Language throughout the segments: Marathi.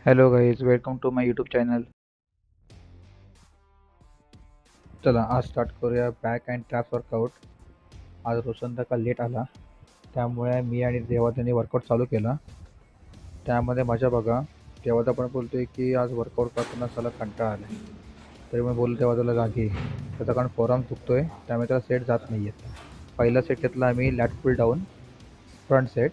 Hello guys, welcome to my YouTube channel. चला आज स्टार्ट करूया बॅक अँड ट्रॅप वर्कआउट. आज रोशन का लेट आला, त्यामुळे मी आणि देवादाने वर्कआउट चालू केला. त्यामध्ये मजा बघा. देवादा पण बोलतोय की आज वर्कआउट करताना त्याला कंटाळा आला. तरी मी बोललो देवादाला जागी, त्याचा कारण फोरआर्म दुखतोय, त्यामुळे त्याला सेट जात नाही आहेत. पहिला सेट घेतला आम्ही lat pull down front set.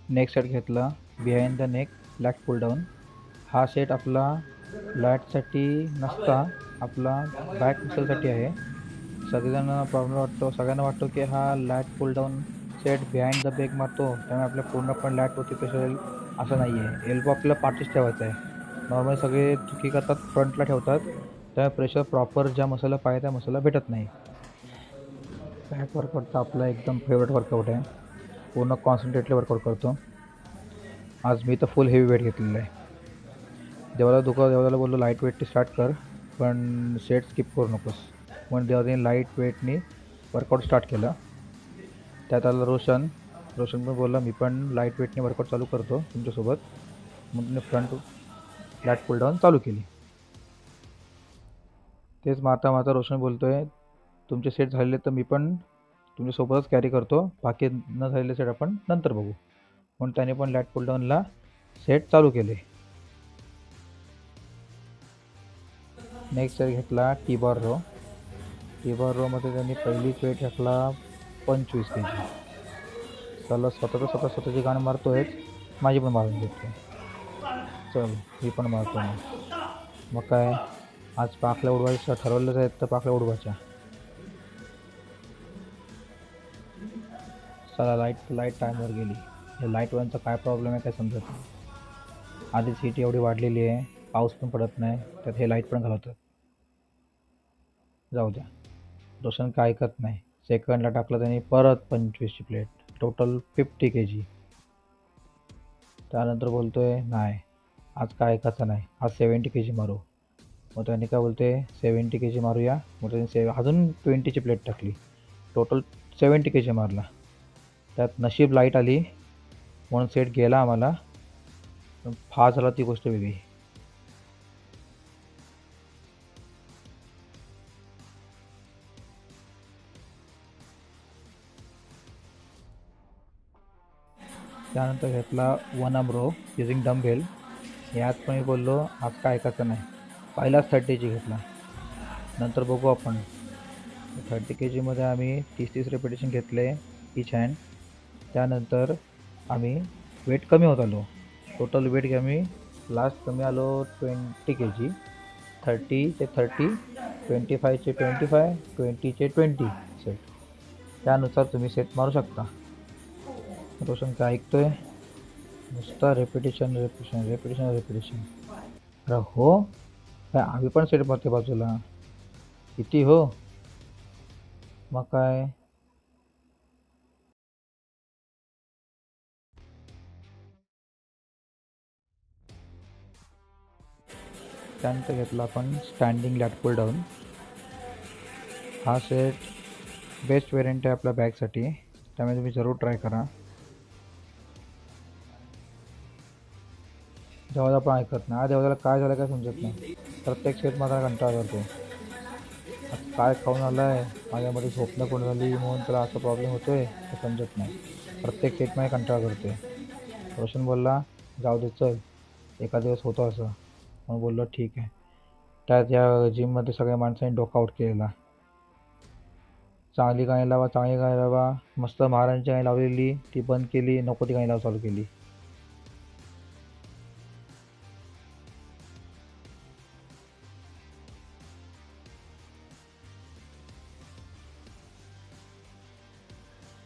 Next set घेतला behind the neck lat pull down. हा सेट आपला लॅटसाठी नसता, आपला बॅक मसलसाठी आहे. सगळ्यांना प्रॉब्लेम वाटतो, सगळ्यांना वाटतो की हा lat pull down set behind the back मारतो, त्यामुळे आपल्या पूर्णपणे लॅटवरती प्रेशर येईल, असं नाही आहे. एल्बो आपल्याला पाठीच ठेवायचा आहे. नॉर्मली सगळे चुकी करतात, फ्रंटला ठेवतात, त्यामुळे प्रेशर प्रॉपर ज्या मसलला पाहिजे त्या मसलला भेटत नाही. बॅक वर्कआउट आपला एकदम फेवरेट वर्कआउट आहे. पूर्ण कॉन्सन्ट्रेटली वर्कआउट करतो. आज मी तर फुल हेवी वेट घेतलेलं आहे. देवाला बोललो लाईट वेटनी स्टार्ट कर, पण सेट स्किप करू नकोस. म्हणून देवाने लाईट वेटनी वर्कआउट स्टार्ट केलं. त्यात आलं रोशन पण बोलला मी पण लाईट वेटने वर्कआउट चालू करतो तुमच्यासोबत. मग तिने फ्रंट लॅट पुल डाऊन चालू केली. तेच मारता रोशन बोलतोय तुमचे सेट झालेले तर मी पण तुमच्यासोबतच कॅरी करतो, बाकी न झालेले सेट आपण नंतर बघू. म्हणून त्याने पण लॅट पुल डाऊनला सेट चालू केले. नेक्स्ट सेट घेतला टी बार रोमध्ये त्यांनी पहिलीच वेट घेतला 25 kg. चला स्वतःची गाणं मारतोय, माझी पण मारून घेतोय. चल मी पण मारतो मग काय. आज पाखल्या उडवायचं ठरवलंच आहेत, तर पाखल्या उडवायच्या. चला लाईट टाईमवर गेली. हे लाईटवरचा काय प्रॉब्लेम आहे काय समजत नाही. आधीच हीट एवढी वाढलेली आहे, पाऊस पण पडत नाही, त्यात हे लाईट पण घालवतात. जाऊ द्या, रोशन काय ऐकत नाही. सेकंडला टाकलं त्यांनी परत 25ची प्लेट, टोटल 50 kg. त्यानंतर बोलतोय नाही आज काय ऐकायचं नाही, आज 70 kg मारू. मग त्यांनी काय बोलते 70 kg मारूया. मग त्यांनी अजून 20ची प्लेट टाकली, टोटल 70 kg मारला. त्यात नशीब लाईट आली म्हणून सेट गेला आम्हाला, पण फार झाला ती गोष्ट वेगळी. त्यानंतर घेतला one arm row using dumbbell. यात पण मी बोललो आज काय ऐकायचं नाही, पहिलाच 30ची घेतला, नंतर बघू आपण. 30 kgमध्ये आम्ही 30 रेपिटेशन घेतले इच हँड. त्यानंतर आम्ही वेट कमी होत आलो. टोटल वेट आम्ही लास्ट कमी आलो 20 kg. 30चे 30, 25चे 25, 20चे 20 सेट. त्यानुसार तुम्ही सेट मारू शकता. रोशन काय ऐकतोय, नुसता रेपिटेशन. अरे हो काय, आम्ही पण सेट मारते बाजूला किती हो. मग काय. त्यानंतर घेतला आपण स्टँडिंग लॅट पुल डाऊन. हा सेट बेस्ट वेरियंट आहे आपल्या बॅगसाठी, त्यामुळे तुम्ही जरूर ट्राय करा. देवाला पण ऐकत नाही. देवाला काय झालं काय समजत नाही, प्रत्येक सेट माझा कंटाळा करतो. आज काय खाऊन आलाय, माझ्यामध्ये झोपणं कोण झाली म्हणून त्याला असा प्रॉब्लेम होतोय ते समजत नाही. प्रत्येक सेटमध्ये कंटाळा करतोय. रोशन बोलला जाऊ दे चल, एका दिवस होतो असं. म्हणून बोललो ठीक आहे. त्यात या जिममध्ये सगळ्या माणसांनी डोका आउट केलेला. चांगली गाणी लावा. मस्त महाराजांची गाणी लावलेली ती बंद केली, नको ती गाणी लावा चालू केली.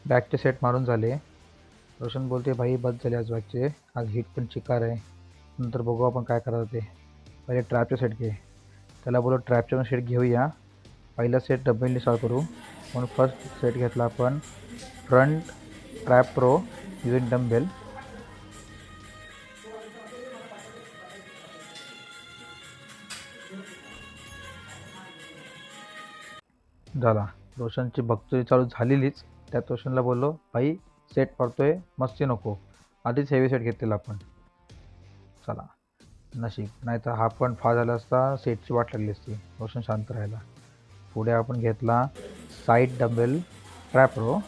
बॅकचे सेट मारून झाले. रोशन बोलते भाई बस झाले आज बॅकचे, आज हिट पण चिकार आहे, नंतर बघू आपण काय करायचं ते, पहिले ट्रॅपचे सेट घे. त्याला बोलो ट्रॅपचे सेट घेऊया. पहिला सेट डबलनी सॉल्व करू. म्हणून फर्स्ट सेट घेतला आपण front trap pro using dumbbell. झाला. रोशनची भक्ती चालू झालेलीच. त्यात रोशनला बोललो भाई सेट पडतोय, मस्ती नको, आधीच हेवी सेट घेतलेला आपण. चला नशीब, नाही तर हा पण फार झाला असता, सेटची वाट लागली असती. रोशन शांत राहिला. पुढे आपण घेतला साईड डंबेल ट्रॅप रो.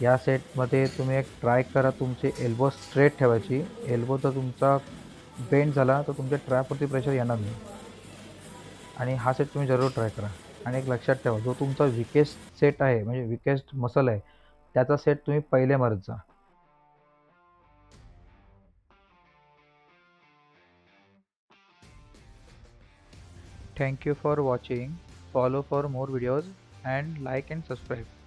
या सेटमध्ये तुम्ही एक ट्राय करा तुमचे एल्बो स्ट्रेट ठेवायची. एल्बो जर तुमचा बेंड झाला तर तुमच्या ट्रॅपवरती प्रेशर येणार नाही. आणि हा सेट तुम्ही जरूर ट्राय करा. आणि एक लक्षात ठेवा, जो तुमचा विकेस्ट सेट आहे म्हणजे विकेस्ट मसल आहे त्याचा सेट तुम्ही पहिले मारत जा. Thank you for watching. Follow for more videos and like and subscribe.